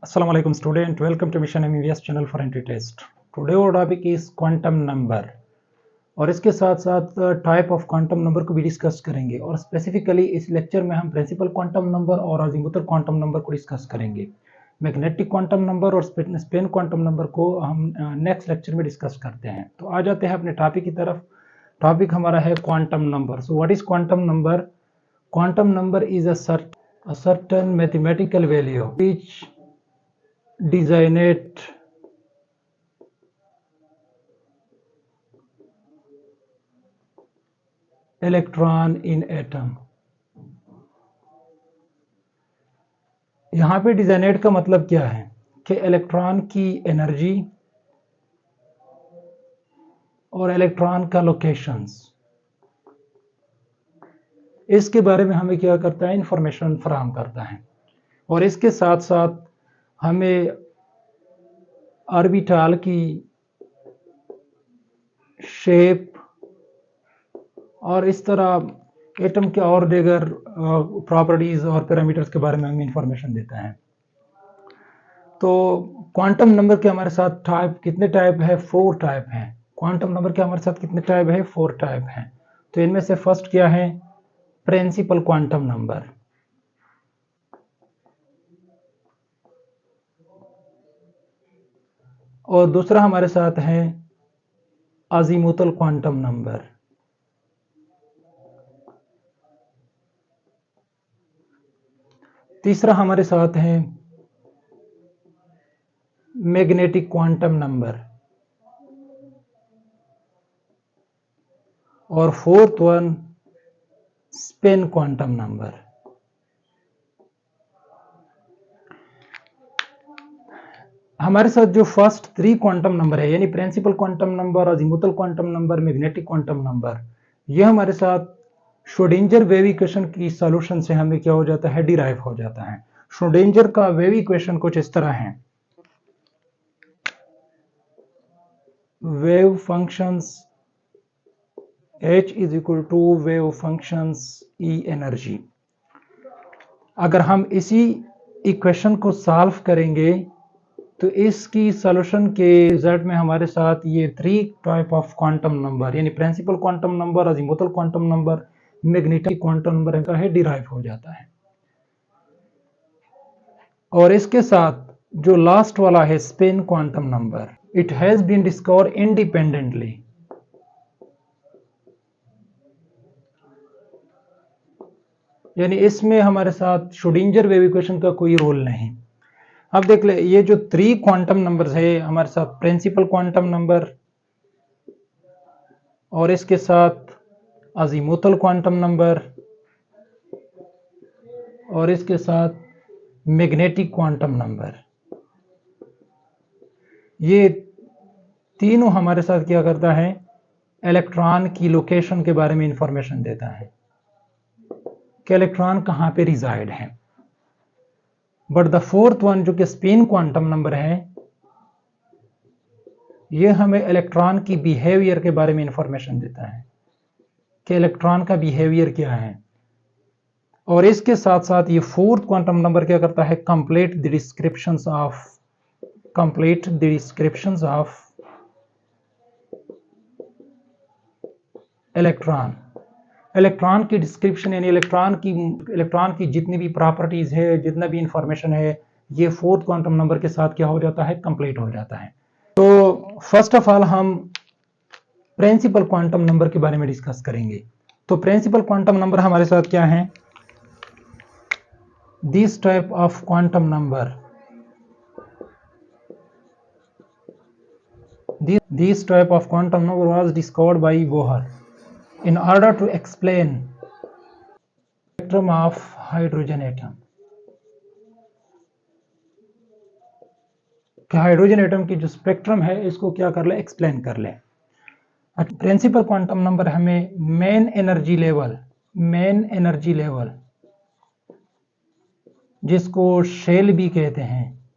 Assalamu alaikum student, welcome to Mission MBBS channel for entry test. Today our topic is quantum number और इसके साथ साथ type of quantum number को भी discuss करेंगे और स्पेसिफिकली इस लेक्चर में हम प्रिंसिपल क्वांटम नंबर और अजीमुथल क्वांटम नंबर को डिस्कस करेंगे। मैग्नेटिक क्वांटम नंबर और स्पिन क्वांटम नंबर को हम नेक्स्ट लेक्चर में डिस्कस करते हैं। तो आ जाते हैं अपने टॉपिक की तरफ। टॉपिक हमारा है quantum number. So what is quantum number? Quantum number is a certain mathematical value which designate electron in atom। यहाँ पे डिजाइनेट का मतलब क्या है कि इलेक्ट्रॉन की एनर्जी और इलेक्ट्रॉन का लोकेशंस, इसके बारे में हमें क्या करता है, इंफॉर्मेशन फराहम करता है। और इसके साथ साथ हमें ऑर्बिटल की शेप और इस तरह एटम के और दीगर प्रॉपर्टीज और पैरामीटर्स के बारे में हमें इंफॉर्मेशन देता है। तो क्वांटम नंबर के हमारे साथ टाइप कितने टाइप है? 4 टाइप हैं। क्वांटम नंबर के हमारे साथ कितने टाइप है? 4 टाइप हैं। तो इनमें से फर्स्ट क्या है? Principal quantum number. और दूसरा हमारे साथ है अजीमुथल क्वांटम नंबर। तीसरा हमारे साथ है मैग्नेटिक क्वांटम नंबर। और fourth one spin quantum number. हमारे साथ जो फर्स्ट 3 क्वांटम नंबर है, यानी principal quantum number, azimuthal quantum number, magnetic quantum number, ये हमारे साथ श्रोडिंगर वेव इक्वेशन की सॉल्यूशन से हमें क्या हो जाता है, डिराइव हो जाता है। श्रोडिंगर का वेव इक्वेशन कुछ इस तरह है, wave functions H is equal to wave functions E energy. अगर हम इसी इक्वेशन को सॉल्व करेंगे तो इसकी सॉल्यूशन के रिजल्ट में हमारे साथ ये 3 टाइप ऑफ क्वांटम नंबर, यानी principal quantum number, azimuthal quantum number, magnetic quantum number का है डिराइव हो जाता है। और इसके साथ जो लास्ट वाला है spin quantum number, it has been discover independently. यानी इसमें हमारे साथ श्रोडिंगर वेव इक्वेशन का कोई रोल नहीं। अब देख ले, ये जो 3 क्वांटम नंबर्स है हमारे साथ, प्रिंसिपल क्वांटम नंबर और इसके साथ अजीमुथल क्वांटम नंबर और इसके साथ मैग्नेटिक क्वांटम नंबर, ये तीनों हमारे साथ क्या करता है, इलेक्ट्रॉन की लोकेशन के बारे में इंफॉर्मेशन देता है कि इलेक्ट्रॉन कहां पे रिजाइड है। बट द फोर्थ वन जो कि स्पिन क्वांटम नंबर है, यह हमें इलेक्ट्रॉन की बिहेवियर के बारे में इंफॉर्मेशन देता है कि इलेक्ट्रॉन का बिहेवियर क्या है। और इसके साथ साथ ये फोर्थ क्वांटम नंबर क्या करता है, complete the descriptions of electron की डिस्क्रिप्शन, यानी इलेक्ट्रॉन की जितनी भी प्रॉपर्टीज है, जितना भी इंफॉर्मेशन है, ये फोर्थ क्वांटम नंबर के साथ क्या हो जाता है, कंप्लीट हो जाता है। तो फर्स्ट ऑफ ऑल हम प्रिंसिपल क्वांटम नंबर के बारे में डिस्कस करेंगे। तो प्रिंसिपल क्वांटम नंबर हमारे साथ क्या है, this type of quantum number, this type of quantum number was discovered by Bohr in order to explain spectrum of hydrogen atom। कि हाइड्रोजन एटम की जो स्पेक्ट्रम है इसको क्या कर ले, एक्सप्लेन कर ले। प्रिंसिपल क्वांटम नंबर हमें मेन एनर्जी लेवल जिसको शेल भी कहते हैं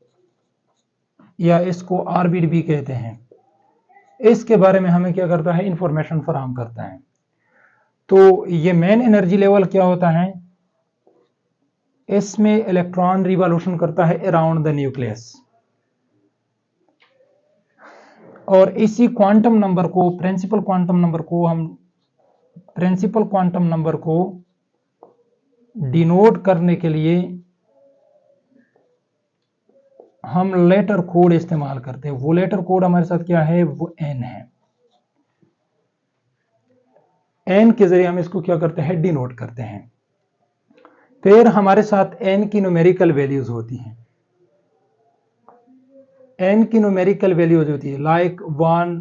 या इसको ऑर्बिट भी कहते हैं, इसके बारे में हमें क्या करता है, इंफॉर्मेशन फराहम करता है। तो ये मेन एनर्जी लेवल क्या होता है, इसमें इलेक्ट्रॉन रिवॉल्यूशन करता है अराउंड द न्यूक्लियस। और इसी क्वांटम नंबर को, प्रिंसिपल क्वांटम नंबर को डिनोट करने के लिए हम लेटर कोड इस्तेमाल करते हैं। वो लेटर कोड हमारे साथ क्या है, वो एन है। एन के जरिए हम इसको क्या करते हैं, डिनोट करते हैं। फिर हमारे साथ एन की न्यूमेरिकल वैल्यूज होती हैं। एन की न्यूमेरिकल वैल्यूज होती है लाइक 1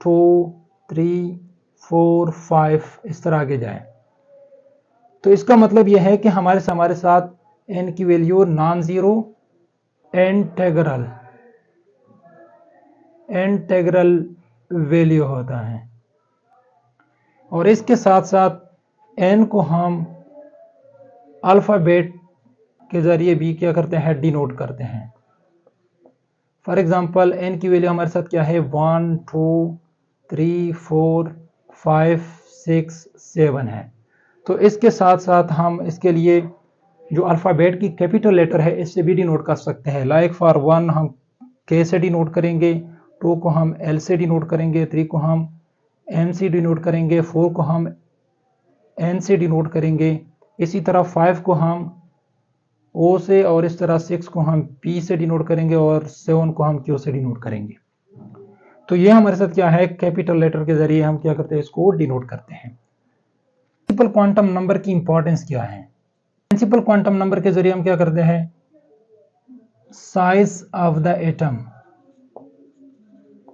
2 3 4 5 इस तरह आगे जाए। तो इसका मतलब यह है कि हमारे साथ एन की value non zero integral value होता है। और इसके साथ साथ एन को हम अल्फाबेट के जरिए भी क्या करते हैं, डिनोट करते हैं। फॉर एग्जांपल एन की वैल्यू हमारे साथ क्या है, 1 2 3 4 5 6 7 है। तो इसके साथ साथ हम इसके लिए जो अल्फाबेट की कैपिटल लेटर है इससे भी डिनोट कर सकते हैं। लाइक फॉर 1 हम के से डिनोट करेंगे, 2 को हम एल से डिनोट करेंगे, 3 को हम एम से डिनोट करेंगे, 4 को हम एन से डिनोट करेंगे, इसी तरह 5 को हम ओ से, और इस तरह 6 को हम पी से डिनोट करेंगे, और 7 को हम क्यू से डिनोट करेंगे। तो ये हमारे साथ क्या है, कैपिटल लेटर के जरिए हम क्या करते हैं, इसको डिनोट करते हैं। प्रिंसिपल क्वांटम नंबर की इंपॉर्टेंस क्या है? प्रिंसिपल क्वांटम नंबर के जरिए हम क्या करते हैं, size of the atom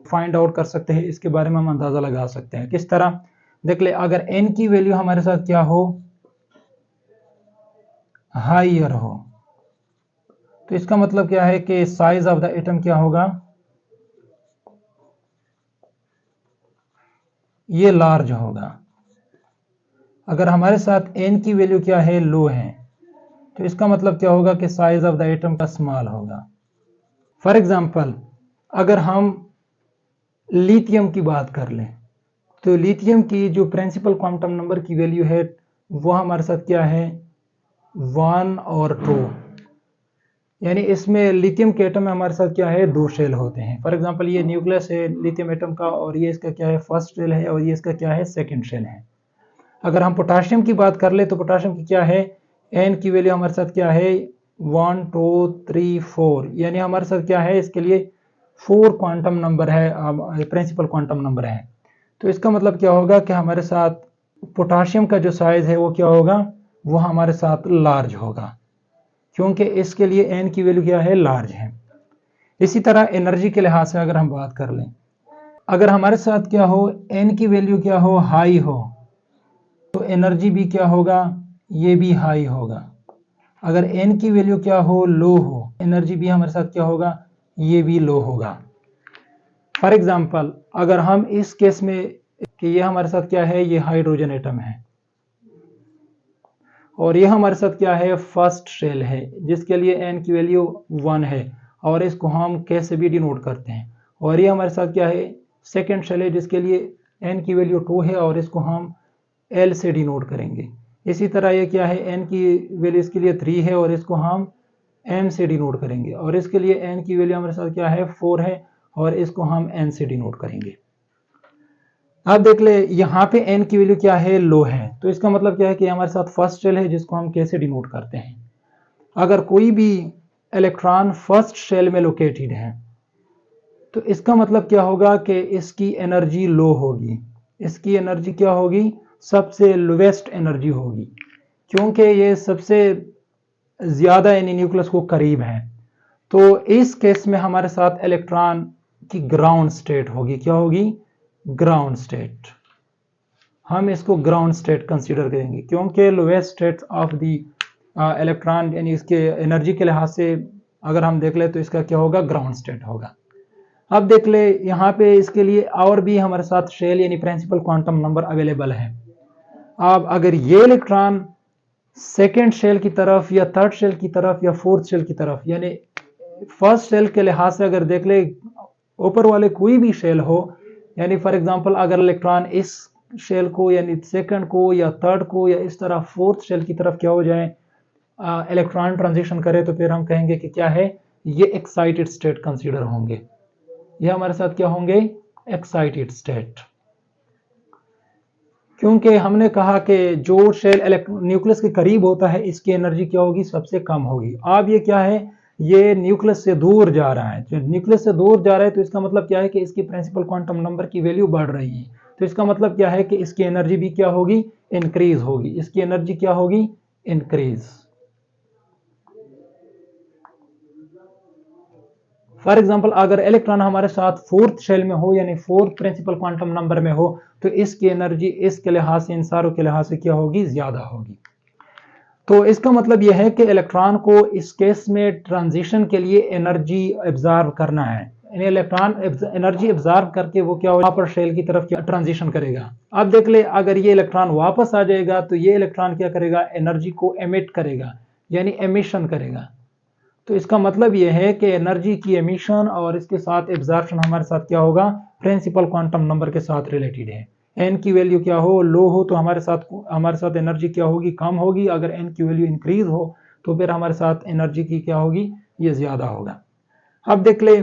find out कर सकते हैं। इसके बारे में हम अंदाजा लगा सकते हैं। किस तरह, देख ले, अगर एन की वैल्यू हमारे साथ क्या हो, हाइयर हो, तो इसका मतलब क्या है कि साइज ऑफ द एटम क्या होगा, ये लार्ज होगा। अगर हमारे साथ एन की वैल्यू क्या है, लो है, तो इसका मतलब क्या होगा कि साइज ऑफ द एटम का स्मॉल होगा। फॉर एग्जांपल अगर हम लिथियम की बात कर लें, तो लिथियम की जो प्रिंसिपल क्वांटम नंबर की वैल्यू है वो हमारे साथ क्या है, 1 और 2। यानी इसमें लिथियम के एटम में हमारे साथ क्या है, 2 शेल होते हैं। फॉर एग्जांपल ये न्यूक्लियस है लिथियम एटम का, और ये इसका क्या है, फर्स्ट शेल है, और ये इसका क्या है, सेकंड शेल है। अगर हम पोटाशियम की बात कर ले, तो पोटाशियम की क्या है, एन की वैल्यू हमारे साथ क्या है, 1 2 3 4। यानी हमारे साथ क्या है, इसके लिए 4 क्वांटम नंबर है, प्रिंसिपल क्वांटम नंबर है। तो इसका मतलब क्या होगा कि हमारे साथ पोटाशियम का जो साइज है वो क्या होगा, वो हमारे साथ लार्ज होगा, क्योंकि इसके लिए एन की वैल्यू क्या है, लार्ज है। इसी तरह एनर्जी के लिहाज से अगर हम बात कर लें, अगर हमारे साथ क्या हो, एन की वैल्यू क्या हो, हाई हो, तो एनर्जी भी क्या होगा, ये भी हाई होगा। अगर एन की वैल्यू क्या हो, लो हो, एनर्जी भी हमारे साथ क्या होगा, ये भी लो होगा। फॉर एग्जांपल अगर हम इस केस में कि ये हमारे साथ क्या है, ये हाइड्रोजन एटम है, और ये हमारे साथ क्या है, फर्स्ट शेल है, जिसके लिए एन की वैल्यू 1 है, और इसको हम के से भी डिनोट करते हैं। और ये हमारे साथ क्या है, सेकेंड शेल है, जिसके लिए एन की वैल्यू 2 है, और इसको हम एल से डिनोट करेंगे। इसी तरह ये क्या है, एन की वैल्यू इसके लिए 3 है, और इसको हम एम से डिनोट करेंगे। और इसके लिए एन की वैल्यू हमारे साथ क्या है, 4 है, और इसको हम एन से डिनोट करेंगे। अब देख ले, यहाँ पे एन की वैल्यू क्या है, लो है, तो इसका मतलब क्या है कि हमारे साथ फर्स्ट शेल है, जिसको हम के से डिनोट करते हैं। अगर कोई भी इलेक्ट्रॉन फर्स्ट शेल में लोकेटेड है, तो इसका मतलब क्या होगा कि इसकी एनर्जी लो होगी। इसकी एनर्जी क्या होगी, सबसे लोवेस्ट एनर्जी होगी, क्योंकि ये सबसे ज्यादा यानी न्यूक्लियस को करीब है। तो इस केस में हमारे साथ इलेक्ट्रॉन की ग्राउंड स्टेट होगी, क्या होगी, ग्राउंड स्टेट। हम इसको ग्राउंड स्टेट कंसीडर करेंगे, क्योंकि lowest state of the electron यानी इसके एनर्जी के लिहाज से अगर हम देख ले, तो इसका क्या होगा, ग्राउंड स्टेट होगा। अब देख ले, यहाँ पे इसके लिए और भी हमारे साथ शेल यानी प्रिंसिपल क्वांटम नंबर अवेलेबल है। अब अगर ये इलेक्ट्रॉन सेकेंड शेल की तरफ, या थर्ड शेल की तरफ, या फोर्थ शेल की तरफ, यानी फर्स्ट शेल के लिहाज से अगर देख ले, ऊपर वाले कोई भी शेल हो, यानी फॉर एग्जांपल अगर इलेक्ट्रॉन इस शेल को यानी सेकंड को या थर्ड को या इस तरह फोर्थ शेल की तरफ क्या हो जाए, इलेक्ट्रॉन ट्रांजिशन करे तो फिर हम कहेंगे कि क्या है, ये एक्साइटेड स्टेट कंसीडर होंगे, ये हमारे साथ क्या होंगे, एक्साइटेड स्टेट। क्योंकि हमने कहा कि जो शेल न्यूक्लियस के करीब होता है इसकी एनर्जी क्या होगी, सबसे कम होगी। अब ये क्या है, ये न्यूक्लियस से दूर जा रहा है, जो न्यूक्लियस से दूर जा रहा है तो इसका मतलब क्या है कि इसकी प्रिंसिपल क्वांटम नंबर की वैल्यू बढ़ रही है, तो इसका मतलब क्या है कि इसकी एनर्जी भी क्या होगी, इंक्रीज होगी, इसकी एनर्जी क्या होगी, इंक्रीज। फॉर एग्जाम्पल अगर इलेक्ट्रॉन हमारे साथ फोर्थ शेल में हो यानी फोर्थ प्रिंसिपल क्वांटम नंबर में हो तो इसकी एनर्जी इसके लिहाज से, इन सारों के लिहाज से क्या होगी, ज्यादा होगी। तो इसका मतलब यह है कि इलेक्ट्रॉन को इस केस में ट्रांजिशन के लिए एनर्जी एब्जॉर्ब करना है, यानी इलेक्ट्रॉन एनर्जी एब्जॉर्ब करके वो क्या होगा, अपर शेल की तरफ ट्रांजिशन करेगा। अब देख ले, अगर ये इलेक्ट्रॉन वापस आ जाएगा तो ये इलेक्ट्रॉन क्या करेगा, एनर्जी को एमिट करेगा यानी एमिशन करेगा। तो इसका मतलब यह है कि एनर्जी की एमिशन और इसके साथ एब्जॉर्प्शन हमारे साथ क्या होगा, प्रिंसिपल क्वांटम नंबर के साथ रिलेटेड है। एन की वैल्यू क्या हो, लो हो तो हमारे साथ एनर्जी क्या होगी, कम होगी। अगर एन की वैल्यू इंक्रीज हो तो फिर हमारे साथ एनर्जी की क्या होगी, ये ज्यादा होगा। अब देख ले,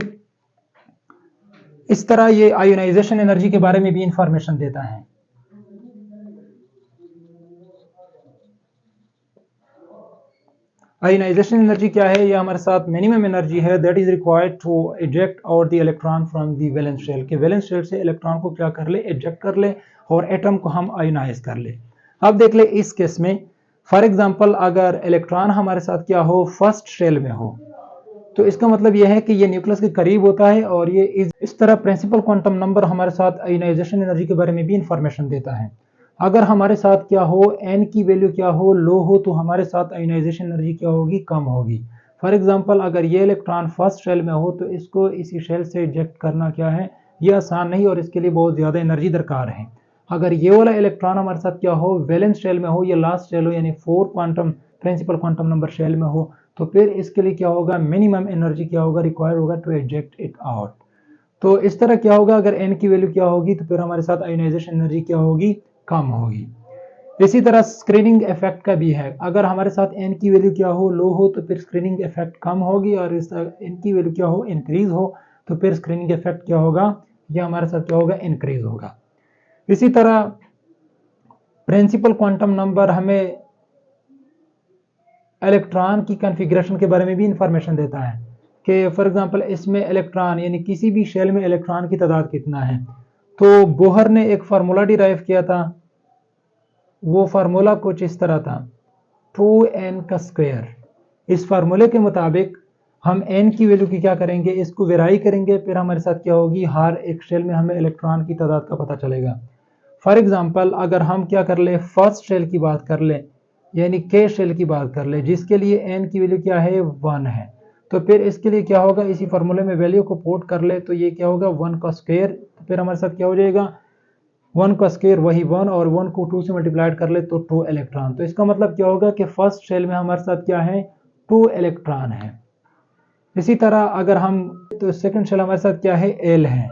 इस तरह ये आयोनाइजेशन एनर्जी के बारे में भी इंफॉर्मेशन देता है। आयोनाइजेशन एनर्जी क्या है, ये हमारे साथ मिनिमम एनर्जी है that is required to eject out the electron from the valence shell, के वैलेंस शेल से इलेक्ट्रॉन को क्या कर ले, इजेक्ट कर ले और एटम को हम आयोनाइज कर ले। अब देख ले, इस केस में फॉर एग्जांपल अगर इलेक्ट्रॉन हमारे साथ क्या हो, फर्स्ट शेल में हो, तो इसका मतलब यह है कि ये न्यूक्लियस के करीब होता है और ये इस तरह प्रिंसिपल क्वांटम नंबर हमारे साथ आयोनाइजेशन एनर्जी के बारे में भी इंफॉर्मेशन देता है। अगर हमारे साथ क्या हो, एन की वैल्यू क्या हो, लो हो, तो हमारे साथ आयोनाइजेशन एनर्जी क्या होगी, कम होगी। फॉर एग्जांपल अगर ये इलेक्ट्रॉन फर्स्ट शेल में हो तो इसको इसी शेल से इजेक्ट करना क्या है, ये आसान नहीं और इसके लिए बहुत ज़्यादा एनर्जी दरकार है। अगर ये वाला इलेक्ट्रॉन हमारे साथ क्या हो, वैलेंस शेल में हो या लास्ट शेल हो यानी 4 quantum principal quantum number shell में हो, तो फिर इसके लिए क्या होगा, मिनिमम एनर्जी क्या होगा, रिक्वायर्ड होगा टू इजेक्ट इट आउट। तो इस तरह क्या होगा, अगर एन की वैल्यू क्या होगी तो फिर हमारे साथ आयोनाइजेशन एनर्जी क्या होगी, कम होगी। इसी तरह स्क्रीनिंग इफेक्ट का भी है, अगर हमारे साथ एन की वैल्यू क्या हो, लो हो, तो फिर स्क्रीनिंग इफेक्ट कम होगी और इस एन की वैल्यू क्या हो, इंक्रीज हो, तो फिर स्क्रीनिंग इफेक्ट क्या होगा, यह हमारे साथ क्या होगा, इंक्रीज होगा। इसी तरह प्रिंसिपल क्वांटम नंबर हमें इलेक्ट्रॉन की कॉन्फ़िगरेशन के बारे में भी इंफॉर्मेशन देता है कि फॉर एग्जांपल इसमें इलेक्ट्रॉन यानी किसी भी शेल में इलेक्ट्रॉन की तादाद कितना है। तो बोहर ने एक फार्मूला डिराइव किया था, वो फार्मूला कुछ इस तरह था, 2n का स्क्वायर। इस फार्मूले के मुताबिक हम n की वैल्यू की क्या करेंगे, इसको वेराई करेंगे, फिर हमारे साथ क्या होगी, हर एक शेल में हमें इलेक्ट्रॉन की तादाद का पता चलेगा। फॉर एग्जांपल अगर हम क्या कर ले, फर्स्ट शेल की बात कर ले यानी के शेल की बात कर ले जिसके लिए n की वैल्यू क्या है, 1 है, तो फिर इसके लिए क्या होगा, इसी फार्मूले में वैल्यू को पुट कर ले तो ये क्या होगा, 1 का स्क्वायर, तो फिर हमारे साथ क्या हो जाएगा, 1 का स्क्वायर वही 1 और 1 को 2 से मल्टीप्लाइड कर ले तो 2 इलेक्ट्रॉन। तो इसका मतलब क्या होगा कि फर्स्ट शेल में हमारे साथ क्या है, 2 इलेक्ट्रॉन है। इसी तरह अगर हम, तो सेकंड शेल हमारे साथ क्या है, एल है,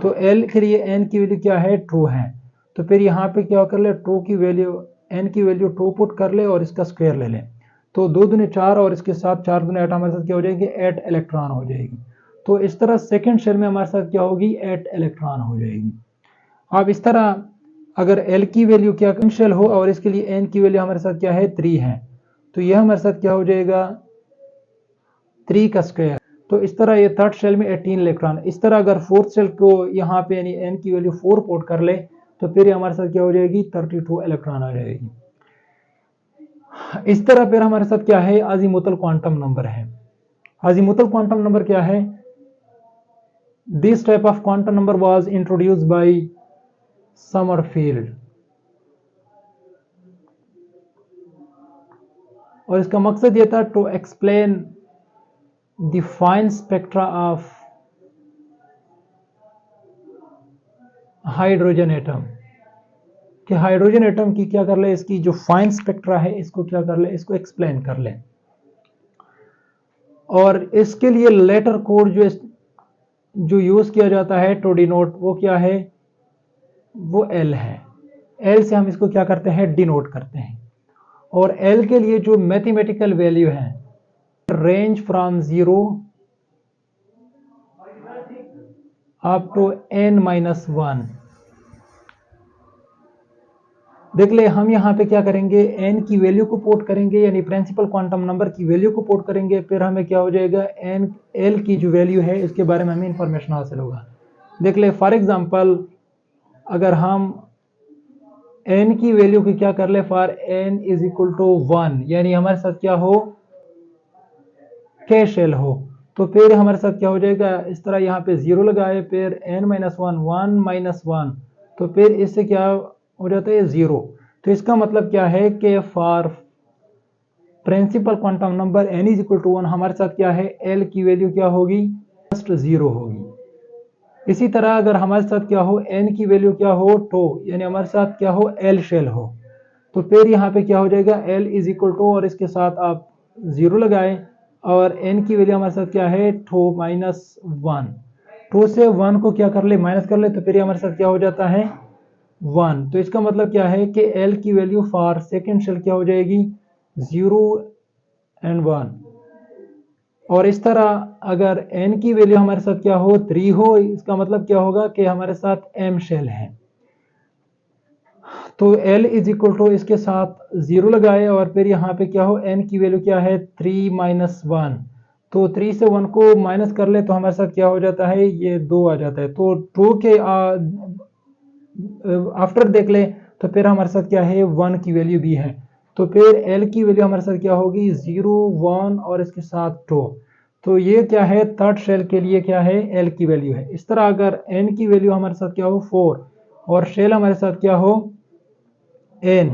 तो एल के लिए एन की वैल्यू क्या है, 2 है, तो फिर यहाँ पे क्या कर ले, 2 की वैल्यू, एन की वैल्यू 2 पुट कर ले और इसका स्क्वायर ले ले, तो 2 दूनी 4 और इसके साथ 4 दूनी 8 हमारे साथ क्या हो जाएगी, 8 इलेक्ट्रॉन हो जाएगी। तो इस तरह सेकंड शेल में हमारे साथ क्या होगी, 8 इलेक्ट्रॉन हो जाएगी। अब इस तरह अगर एल की वैल्यू क्या शेल हो और इसके लिए एन की वैल्यू हमारे साथ क्या है, 3 है, तो यह हमारे साथ क्या हो जाएगा, 3 का स्क्वायर। तो इस तरह ये थर्ड शेल में 18 इलेक्ट्रॉन। इस तरह अगर फोर्थ शेल को यहाँ पे यानी एन की वैल्यू 4 पुट कर ले तो फिर हमारे साथ क्या हो जाएगी, 32 इलेक्ट्रॉन आ जाएगी। इस तरह फिर हमारे साथ क्या है, अजीमुथल क्वांटम नंबर है। अजीमुथल क्वांटम नंबर क्या है, this type of quantum number was introduced by Sommerfeld और इसका मकसद यह था to explain the fine spectra of hydrogen atom, कि हाइड्रोजन एटम की क्या कर ले, इसकी जो फाइन स्पेक्ट्रा है इसको क्या कर ले, इसको एक्सप्लेन कर ले। और इसके लिए लेटर कोड जो यूज किया जाता है टू डिनोट, वो क्या है, वो एल है। एल से हम इसको क्या करते हैं, डिनोट करते हैं। और एल के लिए जो मैथमेटिकल वैल्यू है range from 0 up to n-1। देख ले हम यहाँ पे क्या करेंगे, n की वैल्यू को पुट करेंगे, यानी प्रिंसिपल क्वांटम नंबर की वैल्यू को पुट करेंगे, फिर हमें क्या हो जाएगा n l की जो वैल्यू है इसके बारे में हमें इंफॉर्मेशन हासिल होगा। देख ले फॉर एग्जांपल अगर हम n की वैल्यू की क्या कर ले, for n is equal to 1, यानी हमारे साथ क्या हो के शेल हो, तो फिर हमारे साथ क्या हो जाएगा, इस तरह यहाँ पे 0 लगाए, फिर n-1 1-1, तो फिर इससे क्या हो जाता है 0। तो इसका मतलब क्या है कि for principal quantum number n is equal to 1 हमारे साथ क्या है l की वैल्यू क्या होगी, जस्ट 0 होगी। इसी तरह अगर हमारे साथ क्या हो n की वैल्यू क्या हो 2, यानी हमारे साथ क्या हो l शेल हो, तो फिर यहाँ पे क्या हो जाएगा l इज इक्वल टू और इसके साथ आप 0 लगाए और n की वैल्यू हमारे साथ क्या है 2-1, 2 से 1 को क्या कर ले माइनस कर ले, तो फिर हमारे साथ क्या हो जाता है 1। तो इसका मतलब क्या है कि l की वैल्यू फॉर सेकेंड शेल क्या हो जाएगी 0 and 1। और इस तरह अगर n की वैल्यू हमारे साथ क्या हो 3 हो, इसका मतलब क्या होगा कि हमारे साथ m शेल है, तो l इज इक्वल टू इसके साथ 0 लगाए और फिर यहाँ पे क्या हो n की वैल्यू क्या है 3-1, तो 3 से 1 को माइनस कर ले तो हमारे साथ क्या हो जाता है ये 2 आ जाता है, तो 2 के आफ्टर देख ले तो फिर हमारे साथ क्या है 1 की वैल्यू भी है, तो फिर l की वैल्यू हमारे साथ क्या होगी 0-1 और इसके साथ 2, तो ये क्या है थर्ड शेल के लिए क्या है l की वैल्यू है। इस तरह अगर n की वैल्यू हमारे साथ क्या हो 4 और शेल हमारे साथ क्या हो n,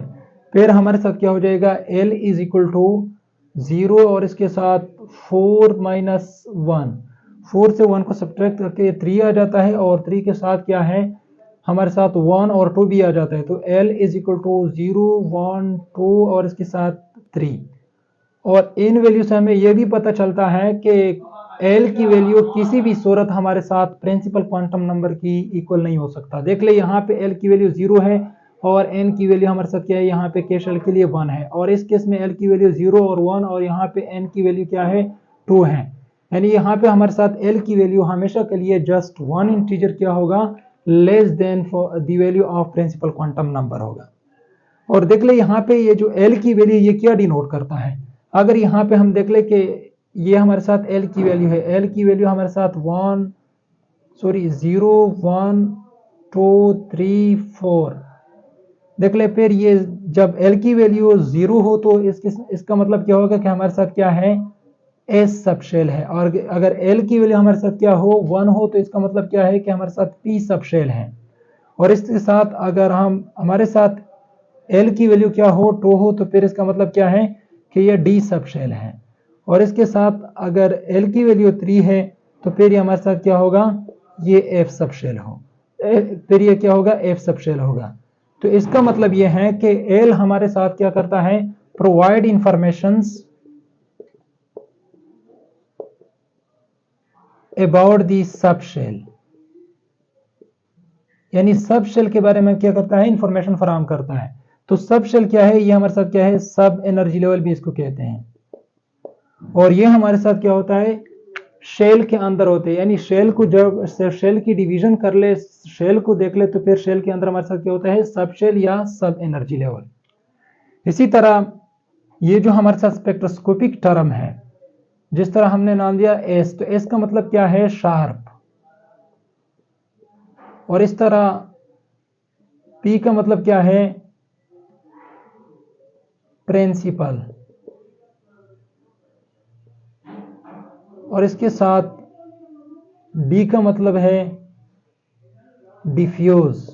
फिर हमारे साथ क्या हो जाएगा l इज इक्वल टू 0 और इसके साथ 4-1, 4 से 1 को सब्ट्रैक्ट करके 3 आ जाता है और 3 के साथ क्या है हमारे साथ 1 और 2 भी आ जाता है, तो l इज इक्वल टू 0-1-2 और इसके साथ 3। और इन वैल्यू से हमें यह भी पता चलता है कि l की वैल्यू किसी भी सूरत हमारे साथ प्रिंसिपल क्वांटम नंबर की इक्वल नहीं हो सकता। देख ले यहाँ पे l की वैल्यू 0 है और n की वैल्यू हमारे साथ क्या है यहाँ पे के शेल के लिए 1 है, और इस केस में l की वैल्यू 0 और 1 और यहाँ पे n की वैल्यू क्या है 2 है, यानी यहाँ पे हमारे साथ l की वैल्यू हमेशा के लिए जस्ट 1 इंटीजर क्या होगा less than the value of principal quantum number होगा। और देख ले यहाँ पे ये जो l की वैल्यू ये क्या डिनोट करता है, अगर यहाँ पे हम देख ले कि ये हमारे साथ l की वैल्यू है, l की वैल्यू हमारे साथ 0-1-2-3-4, देख ले फिर ये जब l की वैल्यू 0 हो तो इसका मतलब क्या होगा कि हमारे साथ क्या है s सब शेल है, और अगर l की वैल्यू हमारे साथ क्या हो 1 हो तो इसका मतलब क्या है कि हमारे साथ p सब शेल है, और इसके साथ अगर हम हमारे साथ l की वैल्यू क्या हो 2 हो तो फिर इसका मतलब क्या है कि ये d सब शेल है, और इसके साथ अगर l की वैल्यू 3 है तो फिर ये हमारे साथ क्या होगा ये f सब शेल हो, फिर ये क्या होगा f सब शेल होगा। तो इसका मतलब ये है कि l हमारे साथ क्या करता है प्रोवाइड इंफॉर्मेशंस अबाउट दी सब शेल, यानी सब शेल के बारे में क्या करता है इंफॉर्मेशन फराहम करता है। तो सब शेल क्या है, ये हमारे साथ क्या है सब एनर्जी लेवल भी इसको कहते हैं, और ये हमारे साथ क्या होता है शेल के अंदर होते हैं, यानी शेल को जब शेल की डिवीजन कर ले, शेल को देख ले तो फिर शेल के अंदर हमारे साथ क्या होता है सब शेल या सब एनर्जी लेवल। इसी तरह ये जो हमारे साथ स्पेक्ट्रोस्कोपिक टर्म है, जिस तरह हमने नाम दिया एस, तो एस का मतलब क्या है शार्प, और इस तरह पी का मतलब क्या है प्रिंसिपल, और इसके साथ डी का मतलब है डिफ्यूज,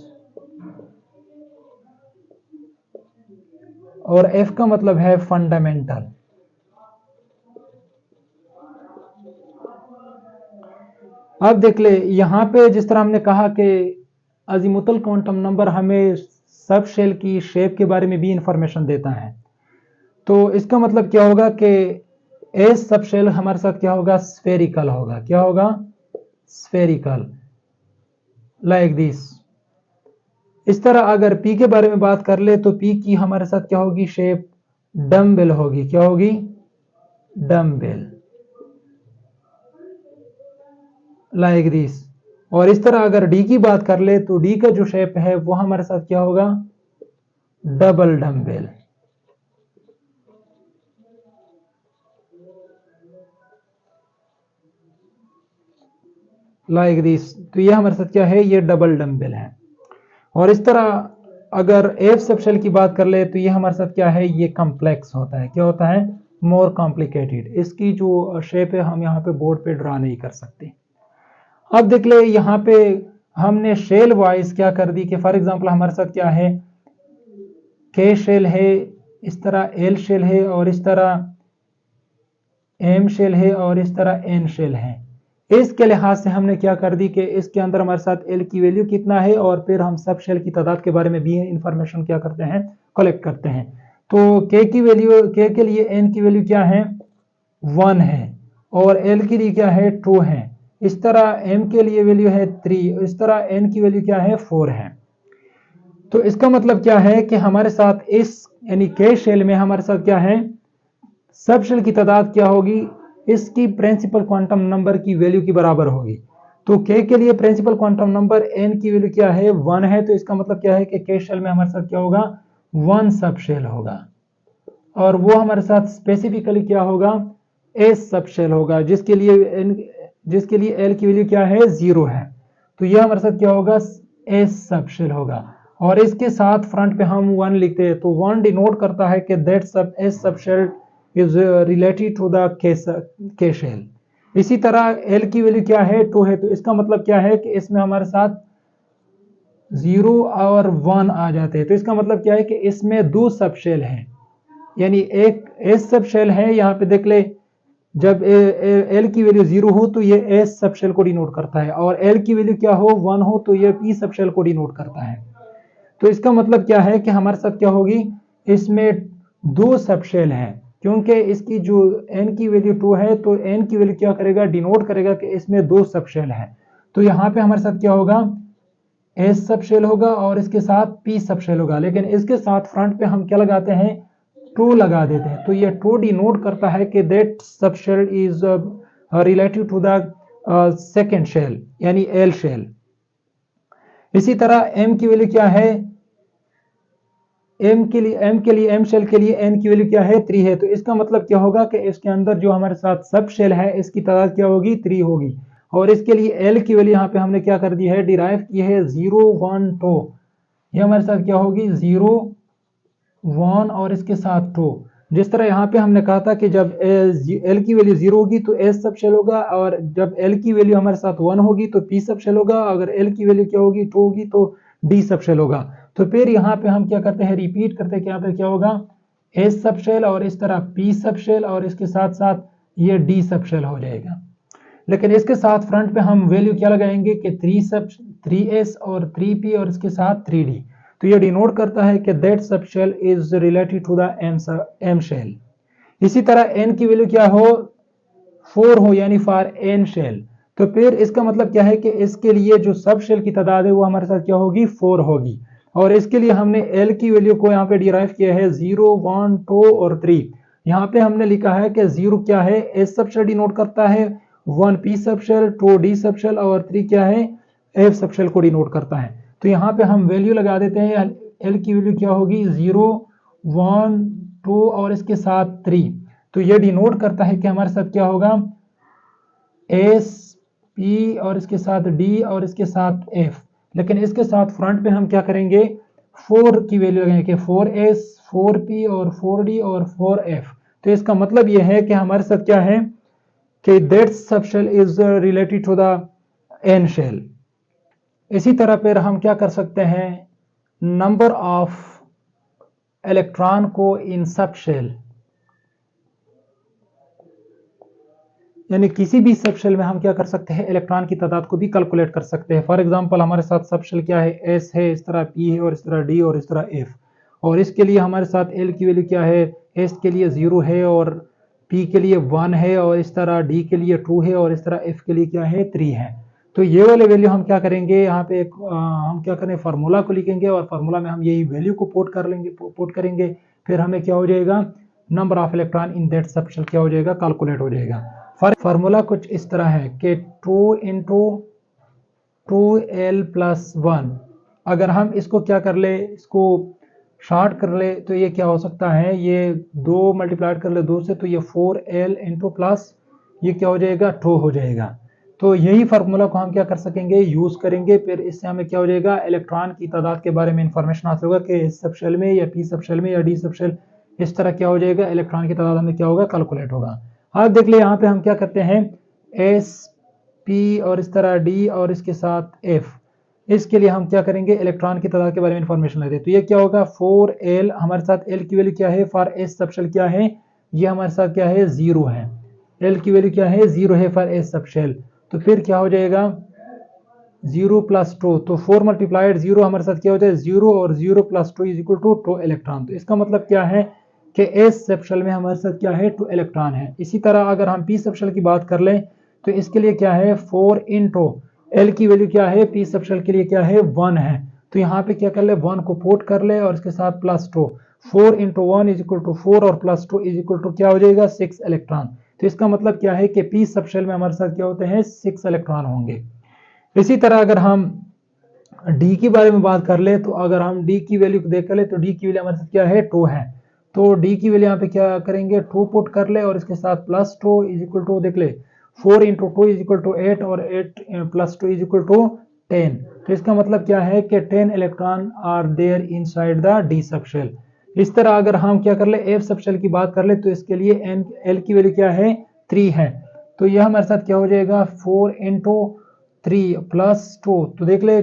और एफ का मतलब है फंडामेंटल। अब देख ले यहां पे जिस तरह हमने कहा कि अजीमुथल क्वांटम नंबर हमें सब शेल की शेप के बारे में भी इंफॉर्मेशन देता है, तो इसका मतलब क्या होगा कि एस सब शेल हमारे साथ क्या होगा स्फेरिकल होगा, क्या होगा स्फेरिकल लाइक दिस। इस तरह अगर पी के बारे में बात कर ले तो पी की हमारे साथ क्या होगी शेप डम्बेल होगी, क्या होगी, डम्बेल, लाइक दिस। और इस तरह अगर डी की बात कर ले तो डी का जो शेप है वो हमारे साथ क्या होगा, डबल डम्बेल, लाइक दिस। तो ये हमारे साथ क्या है, ये डबल डम्बेल है। और इस तरह अगर एफ सबशेल की बात कर ले तो ये हमारे साथ क्या है, ये कॉम्प्लेक्स होता है, क्या होता है, मोर कॉम्प्लिकेटेड। इसकी जो शेप है हम यहाँ पे बोर्ड पे ड्रा नहीं कर सकते। अब देख ले यहाँ पे हमने शेल वाइज क्या कर दी कि फॉर एग्जांपल हमारे साथ क्या है, के शेल है, इस तरह एल शेल है, और इस तरह एम शेल है, और इस तरह एन शेल है। इसके लिहाज से हमने क्या कर दी कि इसके अंदर हमारे साथ एल की वैल्यू कितना है, और फिर हम सब शेल की तादाद के बारे में भी इंफॉर्मेशन क्या करते हैं, कलेक्ट करते हैं। तो के की वैल्यू, के के लिए एन की वैल्यू क्या है, 1 है, और एल के लिए क्या है, 2 है। इस तरह एम के लिए वैल्यू है 3, इस तरह एन की वैल्यू क्या है, 4 है। तो इसका मतलब क्या है कि हमारे साथ इस यानी के शेल में हमारे साथ क्या है, सब शेल की तादाद क्या होगी, इसकी प्रिंसिपल क्वांटम नंबर की वैल्यू की बराबर होगी। तो के के लिए प्रिंसिपल क्वांटम नंबर एन की वैल्यू क्या है, 1 है। तो इसका मतलब क्या है कि के शेल में हमारे साथ क्या होगा, 1 सब शेल होगा, और वो हमारे साथ स्पेसिफिकली क्या होगा, एस सब शेल होगा, जिसके लिए एल की वैल्यू क्या है, 0 है। तो यह हमारे साथ क्या होगा, एस सब शेल होगा। और इसके साथ फ्रंट पे हम 1 लिखते हैं, तो 1 डिनोट करता है कि that sub s subshell is related to the K shell. इसी तरह एल की वैल्यू क्या है, 2 है। तो इसका मतलब क्या है कि इसमें हमारे साथ 0 और 1 आ जाते हैं। तो इसका मतलब क्या है कि इसमें 2 सब शेल हैं, यानी एक एस सब शेल है। यहाँ पे देख ले, जब एल की वैल्यू 0 हो तो ये एस सब शेल को डिनोट करता है, और एल की वैल्यू क्या हो, 1 हो तो ये पी सब शेल को डिनोट करता है। तो इसका मतलब क्या है कि हमारे साथ क्या होगी, इसमें 2 सब शेल हैं, क्योंकि इसकी जो एन की वैल्यू 2 है, तो एन की वैल्यू क्या करेगा, डिनोट करेगा कि इसमें 2 सब शेल हैं। तो यहाँ पे हमारे साथ क्या होगा, एस सब शेल होगा और इसके साथ पी सब शेल होगा, लेकिन इसके साथ फ्रंट पे हम क्या लगाते हैं, 2 लगा देते हैं। तो ये 2 डिनोट करता है कि that subshell is relative to the second shell, यानी एल शेल। इसी तरह एम की वैल्यू क्या है, एम शेल के लिए एन की वैल्यू क्या है, 3 है। तो इसका मतलब क्या होगा कि इसके अंदर जो हमारे साथ सब शेल है इसकी तादाद क्या होगी, 3 होगी। और इसके लिए एल की वैल्यू यहाँ पे हमने क्या कर दी है, डिराइव की है 0 1 2। ये हमारे साथ क्या होगी, 0 1 और इसके साथ 2। जिस तरह यहाँ पे हमने कहा था कि जब एल की वैल्यू 0 होगी तो एस सब शेल होगा, और जब एल की वैल्यू हमारे साथ 1 होगी तो पी सब शेल होगा, अगर एल की वैल्यू क्या होगी, 2 होगी तो डी सब शेल होगा। तो फिर यहाँ पे हम क्या करते हैं, रिपीट करते हैं कि यहाँ पे क्या होगा, एस सब शेल, और इस तरह पी सब शेल, और इसके साथ साथ ये डी सब शेल हो जाएगा। लेकिन इसके साथ फ्रंट पे हम वैल्यू क्या लगाएंगे कि 3s और 3p और इसके साथ 3d। तो ये डिनोट करता है कि that subshell is related to the M shell. इसी तरह n की वैल्यू क्या हो, 4 हो, यानी फॉर n शेल। तो फिर इसका मतलब क्या है कि इसके लिए जो सब शेल की तादाद है वो हमारे साथ क्या होगी, 4 होगी। और इसके लिए हमने l की वैल्यू को यहाँ पे डिराइव किया है 0 1 2 और 3। यहाँ पे हमने लिखा है कि 0 क्या है, s सब शेल डिनोट करता है, 1 p सब शेल, 2 d सब शेल, और 3 क्या है, f सब शेल को डिनोट करता है। तो यहाँ पे हम वैल्यू लगा देते हैं, l की वैल्यू क्या होगी, 0 1 2 और इसके साथ 3। तो ये डिनोट करता है कि हमारे साथ क्या होगा, एस पी और इसके साथ डी और इसके साथ एफ। लेकिन इसके साथ फ्रंट पे हम क्या करेंगे, 4 की वैल्यू लगाएंगे, 4s 4p और 4d और 4f। तो इसका मतलब यह है कि हमारे साथ क्या है कि that subshell is related to the N shell. इसी तरह फिर हम क्या कर सकते हैं, नंबर ऑफ इलेक्ट्रॉन को इन सब शेल, यानी किसी भी सब शेल में हम क्या कर सकते हैं, इलेक्ट्रॉन की तादाद को भी कैलकुलेट कर सकते हैं। फॉर एग्जांपल हमारे साथ सब शेल क्या है, एस है, इस तरह पी है, और इस तरह डी और इस तरह एफ। और इसके लिए हमारे साथ एल की वैल्यू क्या है, एस के लिए 0 है, और पी के लिए 1 है, और इस तरह डी के लिए 2 है, और इस तरह एफ के लिए क्या है, 3 है। तो ये वाले वैल्यू हम क्या करेंगे, यहाँ पे हम क्या करें, फार्मूला को लिखेंगे, और फार्मूला में हम यही वैल्यू को पुट करेंगे। फिर हमें क्या हो जाएगा, number of electron in that subshell क्या हो जाएगा, कैलकुलेट हो जाएगा। फार्मूला कुछ इस तरह है कि 2 इंटू 2l प्लस 1, अगर हम इसको क्या कर ले, इसको शॉर्ट कर ले तो ये क्या हो सकता है, ये 2 मल्टीप्लाइड कर ले 2 से, तो ये 4l इंटू प्लस ये क्या हो जाएगा 2 हो जाएगा। तो यही फार्मूला को हम क्या कर सकेंगे, यूज करेंगे। फिर इससे हमें क्या हो जाएगा, इलेक्ट्रॉन की तादाद के बारे में इंफॉर्मेशन हासिल होगा कि इस सबशेल में या पी सबशेल में या डी सबशेल, इस तरह क्या हो जाएगा, इलेक्ट्रॉन की तादाद हमें क्या होगा, कैलकुलेट होगा। आप देख ले यहाँ पे हम क्या करते हैं, एस पी और इस तरह डी और इसके साथ एफ, इसके लिए हम क्या करेंगे, इलेक्ट्रॉन की तादाद के बारे में इंफॉर्मेशन लेते हैं। तो ये क्या होगा 4l, हमारे साथ l की वैल्यू क्या है, फॉर एस सबशेल क्या है, ये हमारे साथ क्या है 0 है, l की वैल्यू क्या है 0 है फॉर एस सबशेल। तो फिर क्या हो जाएगा 0 प्लस 2, तो 4 मल्टीप्लाइड 0 हमारे साथ क्या होता है 0, और 0 plus 2 is equal to 2 electron. तो इसका मतलब क्या है कि एस सबशेल में हमारे साथ क्या है 2 इलेक्ट्रॉन है। इसी तरह अगर हम पी सबशेल की बात कर लें तो इसके लिए क्या है 4 इंटू एल की वैल्यू क्या है, पी सबशेल के लिए क्या है 1 है, तो यहाँ पे क्या कर ले 1 को पुट कर ले और इसके साथ plus 2, 4 into 1 is equal to 4 और प्लस 2 इज इक्वल टू क्या हो जाएगा 6 इलेक्ट्रॉन। तो इसका मतलब क्या है कि पी सबशेल में हमारे साथ क्या होते हैं 6 इलेक्ट्रॉन होंगे। इसी तरह अगर हम डी के बारे में बात कर ले तो अगर हम डी की वैल्यू देख ले तो डी की वैल्यू हमारे साथ क्या है 2 है, तो डी की वैल्यू यहाँ पे क्या करेंगे 2 पुट कर ले और इसके साथ प्लस 2 इज इक्वल टू देख ले 4 इंटू 2 इज इक्वल टू 8 और 8 प्लस 2 इज इक्वल टू 10। तो इसका मतलब क्या है कि 10 electron are there inside the D subshell. इस तरह अगर हम क्या कर ले एफ सबशेल की बात कर ले तो इसके लिए एन एल की वैल्यू क्या है 3 है, तो यह हमारे साथ क्या हो जाएगा 4 इंटू 3 प्लस 2, तो देख ले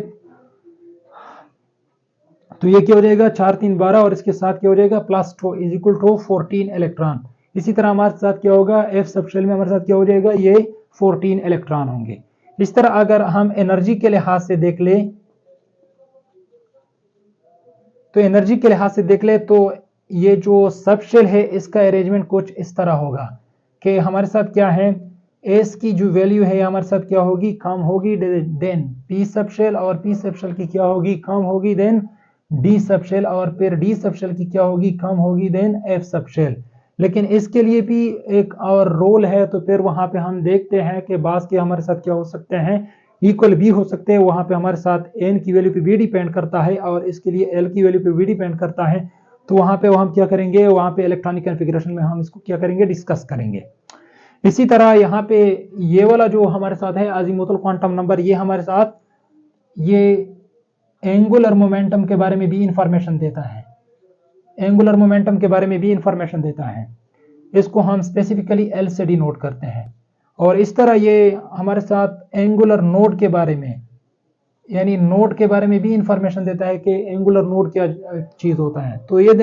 तो ये क्या हो जाएगा 4 3 12 और इसके साथ क्या हो जाएगा plus 2 is equal to 14 electron. इसी तरह हमारे साथ क्या होगा एफ सबशेल में हमारे साथ क्या हो जाएगा ये 14 इलेक्ट्रॉन होंगे। इस तरह अगर हम एनर्जी के लिहाज से देख ले तो एनर्जी के लिहाज से देख ले तो ये जो सबशेल है इसका अरेंजमेंट कुछ इस तरह होगा कि हमारे साथ क्या है एस की जो वैल्यू है हमारे साथ क्या होगी कम होगी देन पी सबशेल, और पी सबशेल की क्या होगी कम होगी देन डी सबशेल, और फिर डी सबशेल की क्या होगी कम होगी देन एफ सबशेल। लेकिन इसके लिए भी एक और रोल है, तो फिर वहां पे हम देखते हैं कि बास के हमारे साथ क्या हो सकते हैं इक्वल भी हो सकते हैं, वहां पे हमारे साथ एन की वैल्यू पे भी डिपेंड करता है और इसके लिए एल की वैल्यू पे भी डिपेंड करता है। तो वहां पे हम क्या करेंगे, वहां पे इलेक्ट्रॉनिक कॉन्फ़िगरेशन में हम इसको क्या करेंगे डिस्कस करेंगे। इसी तरह यहाँ पे ये वाला जो हमारे साथ है अजीमुथल क्वांटम नंबर, ये हमारे साथ ये एंगुलर मोमेंटम के बारे में भी इंफॉर्मेशन देता है, एंगुलर मोमेंटम के बारे में भी इंफॉर्मेशन देता है। इसको हम स्पेसिफिकली एल से डिनोट करते हैं। और इस तरह ये हमारे साथ एंगुलर नोड के बारे में यानी नोड के बारे में भी इंफॉर्मेशन देता है कि एंगुलर नोड क्या चीज होता है। तो ये